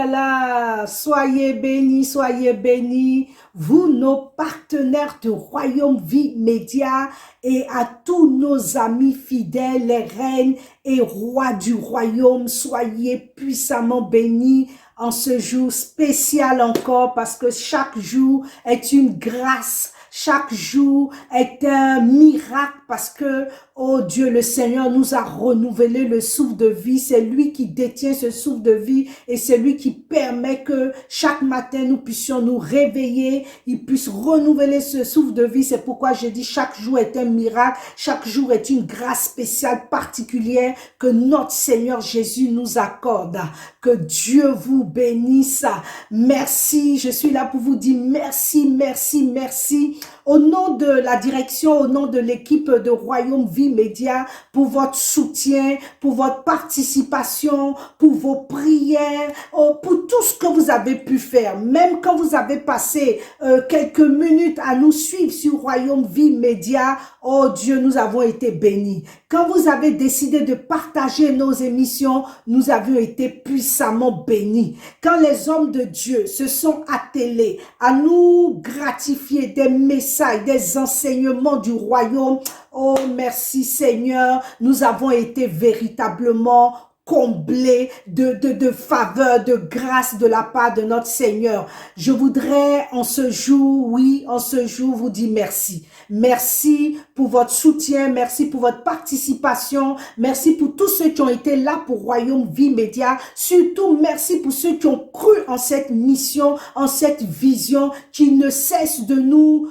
là, soyez bénis, vous nos partenaires de Royaume Vie Média et à tous nos amis fidèles, les reines et rois du royaume, soyez puissamment bénis en ce jour spécial encore parce que chaque jour est une grâce. Chaque jour est un miracle parce que, oh Dieu, le Seigneur nous a renouvelé le souffle de vie. C'est lui qui détient ce souffle de vie et c'est lui qui permet que chaque matin nous puissions nous réveiller. Il puisse renouveler ce souffle de vie. C'est pourquoi je dis chaque jour est un miracle. Chaque jour est une grâce spéciale particulière que notre Seigneur Jésus nous accorde. Que Dieu vous bénisse. Merci. Je suis là pour vous dire merci, merci, merci. Au nom de la direction, au nom de l'équipe de Royaume Vie Média, pour votre soutien, pour votre participation, pour vos prières, pour tout ce que vous avez pu faire. Même quand vous avez passé quelques minutes à nous suivre sur Royaume Vie Média, oh Dieu, nous avons été bénis. Quand vous avez décidé de partager nos émissions, nous avons été puissamment bénis. Quand les hommes de Dieu se sont attelés à nous gratifier des messages, des enseignements du royaume, oh merci Seigneur, nous avons été véritablement comblés de faveur, de grâce de la part de notre Seigneur. Je voudrais en ce jour, oui, en ce jour vous dire merci. Merci pour votre soutien, merci pour votre participation, merci pour tous ceux qui ont été là pour Royaume Vie Média. Surtout, merci pour ceux qui ont cru en cette mission, en cette vision, qui ne cessent de nous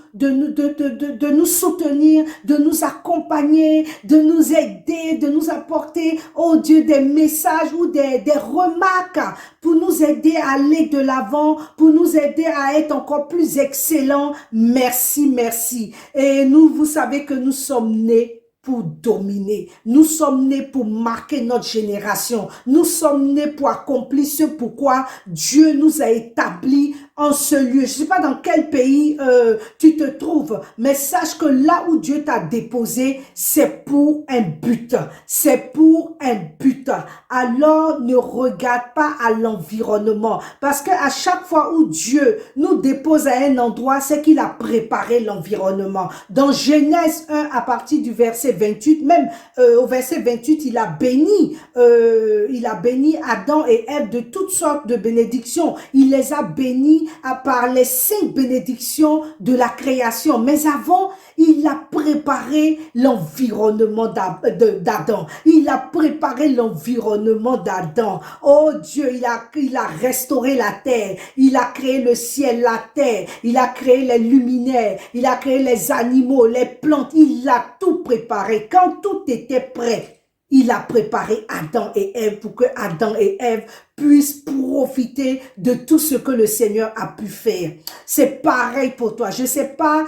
soutenir, de nous accompagner, de nous aider, de nous apporter, oh Dieu, des messages ou des remarques pour nous aider à aller de l'avant, pour nous aider à être encore plus excellents. Merci, merci. Et nous, vous savez que nous sommes nés pour dominer. Nous sommes nés pour marquer notre génération. Nous sommes nés pour accomplir ce pourquoi Dieu nous a établis en ce lieu. Je ne sais pas dans quel pays tu te trouves, mais sache que là où Dieu t'a déposé, c'est pour un but. C'est pour un but. Alors, ne regarde pas à l'environnement. Parce qu'à chaque fois où Dieu nous dépose à un endroit, c'est qu'il a préparé l'environnement. Dans Genèse 1, à partir du verset 28, même au verset 28, il a béni Adam et Ève de toutes sortes de bénédictions. Il les a bénis par les 5 bénédictions de la création. Mais avant, il a préparé l'environnement d'Adam. Il a préparé l'environnement d'Adam. Oh Dieu, il a restauré la terre. Il a créé le ciel, la terre. Il a créé les luminaires. Il a créé les animaux, les plantes. Il a tout préparé. Quand tout était prêt, il a préparé Adam et Ève pour que Adam et Ève puissent profiter de tout ce que le Seigneur a pu faire. C'est pareil pour toi. Je ne sais pas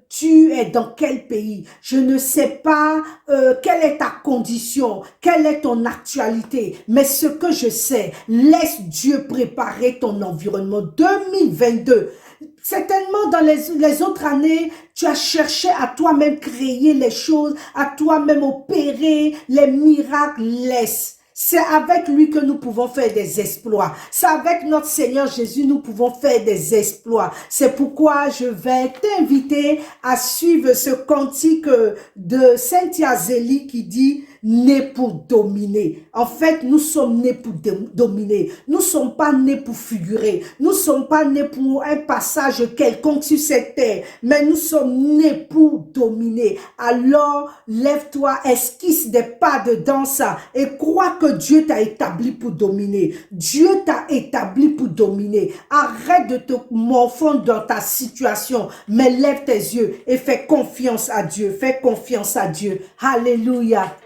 tu es dans quel pays. Je ne sais pas quelle est ta condition, quelle est ton actualité. Mais ce que je sais, laisse Dieu préparer ton environnement. 2022. Certainement, dans les autres années, tu as cherché à toi-même créer les choses, à toi-même opérer les miracles. Laisse. C'est avec lui que nous pouvons faire des exploits. C'est avec notre Seigneur Jésus nous pouvons faire des exploits. C'est pourquoi je vais t'inviter à suivre ce cantique de Cynthia Zélie qui dit « Né pour dominer ». En fait, nous sommes nés pour dominer. Nous ne sommes pas nés pour figurer. Nous ne sommes pas nés pour un passage quelconque sur cette terre. Mais nous sommes nés pour dominer. Alors, lève-toi, esquisse des pas de danse et crois que Dieu t'a établi pour dominer. Dieu t'a établi pour dominer. Arrête de te morfondre dans ta situation, mais lève tes yeux et fais confiance à Dieu. Fais confiance à Dieu. Alléluia.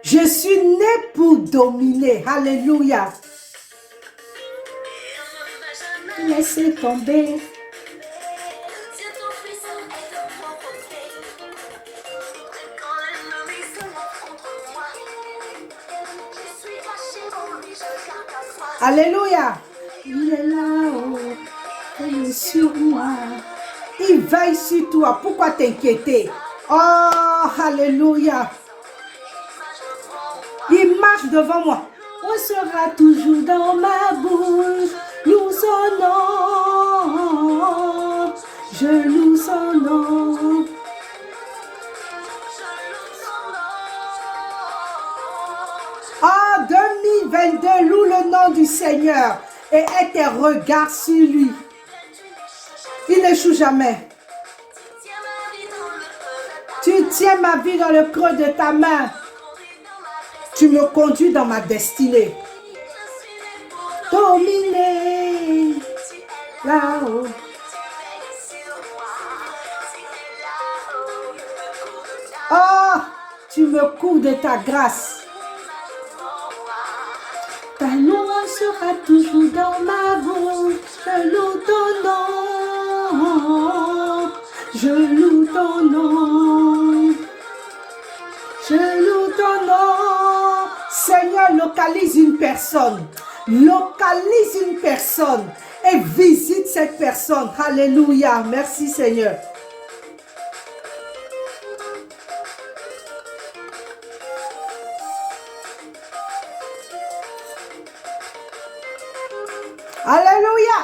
Je suis né pour dominer. Alléluia. Laissez tomber. Alléluia. Il est là-haut, il est sur moi. Il veille sur toi. Pourquoi t'inquiéter? Oh, alléluia. Il marche devant moi. on sera toujours dans ma bouche. Loue son nom, je loue son nom. En 2022, loue le nom du Seigneur et aie tes regards sur lui. Il n'échoue jamais. Tu tiens ma vie dans le creux de ta main. Tu me conduis dans ma destinée. Dominer là-haut. Oh, tu me couvres de ta grâce. Ta loi sera toujours dans ma bouche. Je loue ton nom. Je loue ton nom. Je loue ton nom. Seigneur, localise une personne. Localise une personne et visite cette personne. Alléluia. Merci Seigneur. Alléluia.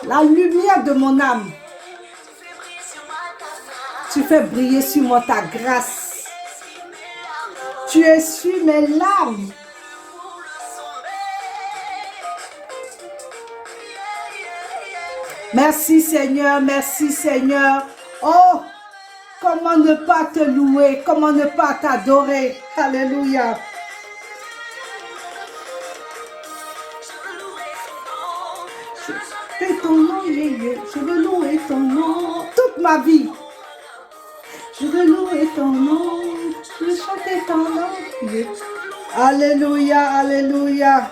La lumière de mon âme. Tu fais briller sur moi ta grâce. Tu essuies mes larmes. Merci Seigneur, merci Seigneur. Oh, comment ne pas te louer, comment ne pas t'adorer. Alléluia. Je veux ton nom, je veux louer ton nom toute ma vie. Je veux louer ton nom, je veux chanter ton nom. Alléluia, alléluia.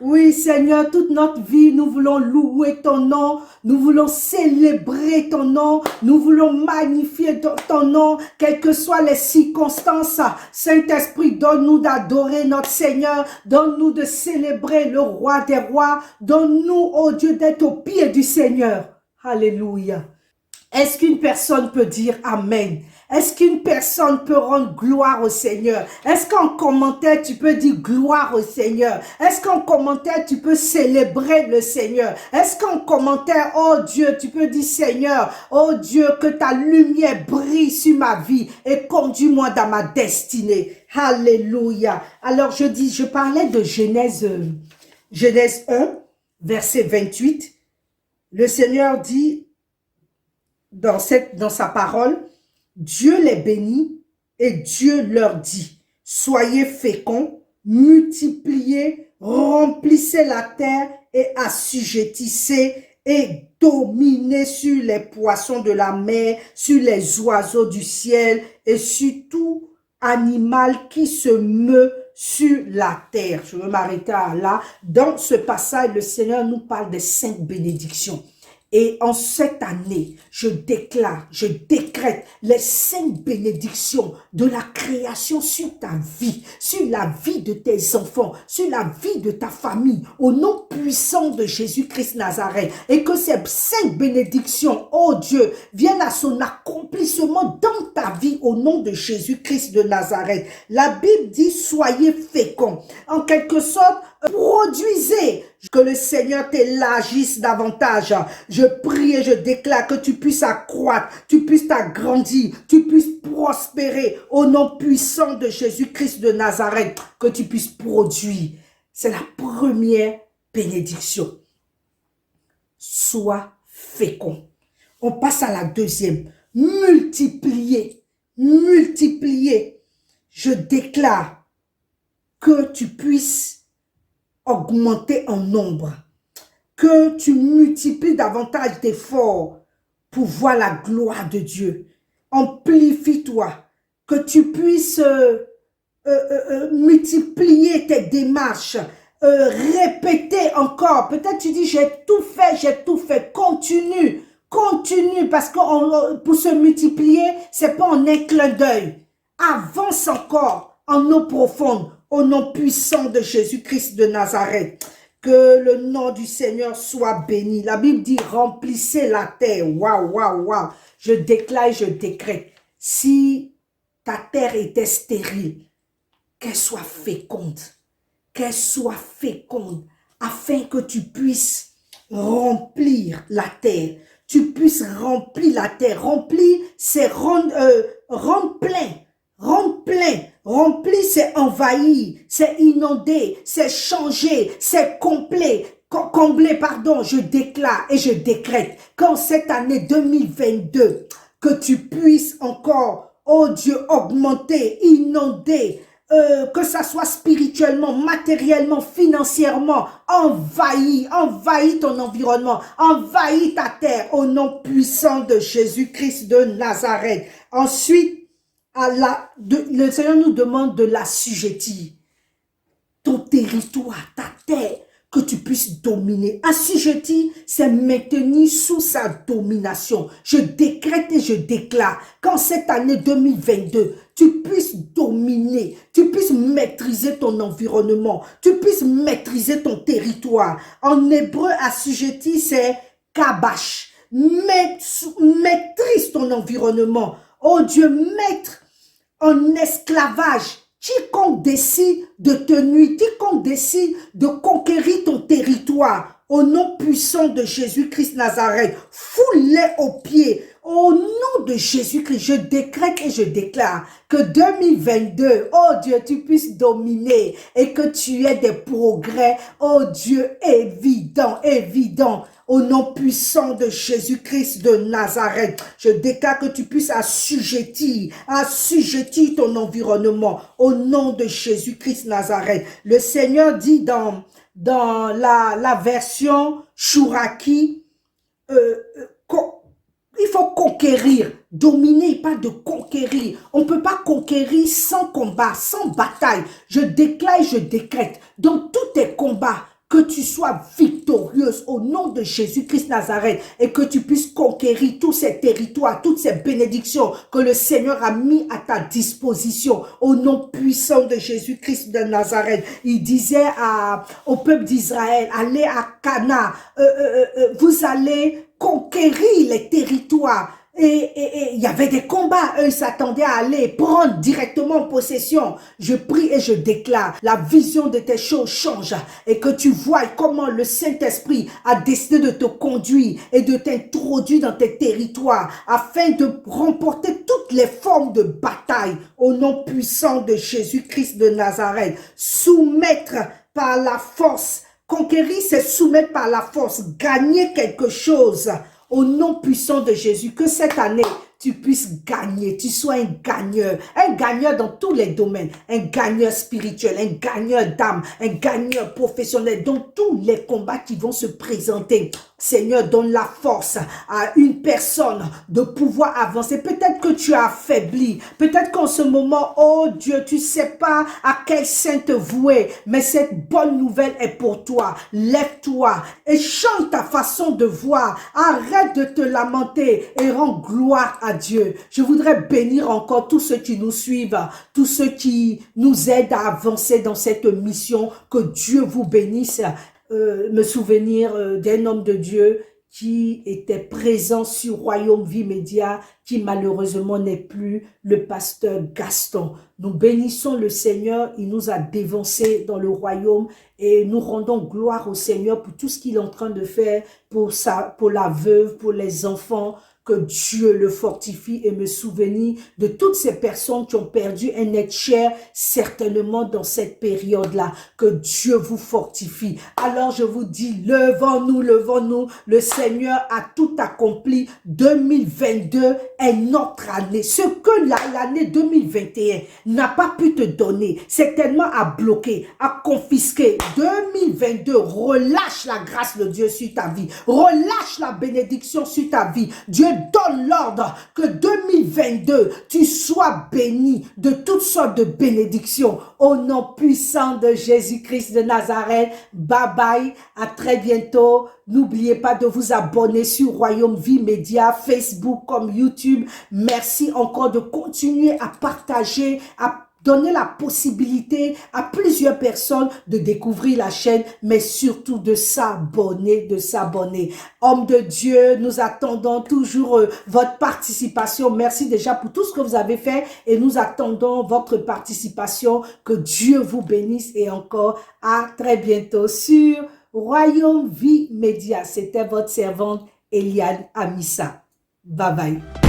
Oui, Seigneur, toute notre vie, nous voulons louer ton nom, nous voulons célébrer ton nom, nous voulons magnifier ton nom, quelles que soient les circonstances. Saint-Esprit, donne-nous d'adorer notre Seigneur, donne-nous de célébrer le roi des rois, donne-nous, oh Dieu, d'être au pied du Seigneur. Alléluia. Est-ce qu'une personne peut dire Amen? Est-ce qu'une personne peut rendre gloire au Seigneur? Est-ce qu'en commentaire, tu peux dire gloire au Seigneur? Est-ce qu'en commentaire, tu peux célébrer le Seigneur? Est-ce qu'en commentaire, oh Dieu, tu peux dire Seigneur, oh Dieu, que ta lumière brille sur ma vie et conduis-moi dans ma destinée. Alléluia. Alors je parlais de Genèse 1, verset 28. Le Seigneur dit dans sa parole, Dieu les bénit et Dieu leur dit, soyez féconds, multipliez, remplissez la terre et assujettissez et dominez sur les poissons de la mer, sur les oiseaux du ciel et sur tout animal qui se meut sur la terre. Je vais m'arrêter là. Dans ce passage, le Seigneur nous parle des 5 bénédictions. Et en cette année, je déclare, je décrète les 5 bénédictions de la création sur ta vie, sur la vie de tes enfants, sur la vie de ta famille, au nom puissant de Jésus-Christ Nazareth. Et que ces 5 bénédictions, oh Dieu, viennent à son accomplissement dans ta vie au nom de Jésus-Christ de Nazareth. La Bible dit, soyez féconds. En quelque sorte, produisez, que le Seigneur t'élargisse davantage. Je prie et je déclare que tu puisses accroître, tu puisses t'agrandir, tu puisses prospérer au nom puissant de Jésus-Christ de Nazareth, que tu puisses produire. C'est la première bénédiction. Sois fécond. On passe à la deuxième. Multiplier, multiplier. Je déclare que tu puisses augmenter en nombre, que tu multiplies davantage d'efforts pour voir la gloire de Dieu. Amplifie-toi, que tu puisses multiplier tes démarches, répéter encore. Peut-être tu dis, j'ai tout fait, continue, continue, parce que pour se multiplier, c'est pas en un clin d'œil. Avance encore en eau profonde, au nom puissant de Jésus-Christ de Nazareth. Que le nom du Seigneur soit béni. La Bible dit, remplissez la terre. Waouh, waouh, waouh. Je déclare, je décrète. Si ta terre était stérile, qu'elle soit féconde, afin que tu puisses remplir la terre. Tu puisses remplir la terre. Remplir, c'est rendre plein. Rendre plein. Remplir, c'est envahir, c'est inonder, c'est changer, c'est combler, pardon. Je déclare et je décrète qu'en cette année 2022, que tu puisses encore, oh Dieu, augmenter, inonder, que ça soit spirituellement, matériellement, financièrement, envahis ton environnement, envahis ta terre au nom puissant de Jésus-Christ de Nazareth. Ensuite, le Seigneur nous demande de l'assujettir. Ton territoire, ta terre, que tu puisses dominer. Assujettir, c'est maintenir sous sa domination. Je décrète et je déclare qu'en cette année 2022, tu puisses dominer, tu puisses maîtriser ton environnement, tu puisses maîtriser ton territoire. En hébreu, assujettir, c'est kabash. Maîtrise ton environnement. Oh Dieu, mettre en esclavage quiconque décide de te nuire, quiconque décide de conquérir ton territoire, au nom puissant de Jésus-Christ Nazareth, foule-les aux pieds. Au nom de Jésus-Christ, je décrète et je déclare que 2022, oh Dieu, tu puisses dominer et que tu aies des progrès, oh Dieu, évident, au nom puissant de Jésus-Christ de Nazareth. Je déclare que tu puisses assujettir ton environnement au nom de Jésus-Christ Nazareth. Le Seigneur dit dans la version Chouraki, il faut conquérir, dominer, pas de conquérir. On ne peut pas conquérir sans combat, sans bataille. Je déclare et je décrète dans tous tes combats que tu sois victorieuse au nom de Jésus-Christ Nazareth et que tu puisses conquérir tous ces territoires, toutes ces bénédictions que le Seigneur a mis à ta disposition au nom puissant de Jésus-Christ de Nazareth. Il disait au peuple d'Israël, allez à Cana, vous allez conquérir les territoires. Et il y avait des combats, eux ils s'attendaient à aller prendre directement possession. Je prie et je déclare, la vision de tes choses change et que tu vois comment le Saint-Esprit a décidé de te conduire et de t'introduire dans tes territoires afin de remporter toutes les formes de bataille au nom puissant de Jésus-Christ de Nazareth. Soumettre par la force, conquérir c'est soumettre par la force, gagner quelque chose. Au nom puissant de Jésus, que cette année, tu puisses gagner, tu sois un gagneur dans tous les domaines, un gagneur spirituel, un gagneur d'âme, un gagneur professionnel, dans tous les combats qui vont se présenter. Seigneur, donne la force à une personne de pouvoir avancer. Peut-être que tu as affaibli. Peut-être qu'en ce moment, oh Dieu, tu ne sais pas à quel saint te vouer. Mais cette bonne nouvelle est pour toi. Lève-toi et change ta façon de voir. Arrête de te lamenter et rends gloire à Dieu. Je voudrais bénir encore tous ceux qui nous suivent, tous ceux qui nous aident à avancer dans cette mission. Que Dieu vous bénisse. Me souvenir d'un homme de Dieu qui était présent sur Royaume Vie Média, qui malheureusement n'est plus, le pasteur Gaston. Nous bénissons le Seigneur, il nous a dévancés dans le royaume et nous rendons gloire au Seigneur pour tout ce qu'il est en train de faire pour la veuve, pour les enfants. Que Dieu le fortifie et me souvenir de toutes ces personnes qui ont perdu un être cher, certainement dans cette période-là. Que Dieu vous fortifie. Alors je vous dis, levons-nous, levons-nous. Le Seigneur a tout accompli. 2022 est notre année. Ce que l'année 2021 n'a pas pu te donner, certainement à bloquer, à confisquer. 2022, relâche la grâce de Dieu sur ta vie. Relâche la bénédiction sur ta vie. Dieu donne l'ordre que 2022, tu sois béni de toutes sortes de bénédictions. Au nom puissant de Jésus-Christ de Nazareth, bye bye, à très bientôt. N'oubliez pas de vous abonner sur Royaume Vie Média, Facebook comme YouTube. Merci encore de continuer à partager, à donner la possibilité à plusieurs personnes de découvrir la chaîne, mais surtout de s'abonner, Homme de Dieu, nous attendons toujours votre participation. Merci déjà pour tout ce que vous avez fait et nous attendons votre participation. Que Dieu vous bénisse et encore à très bientôt sur Royaume Vie Média. C'était votre servante Eliane Amissa. Bye bye.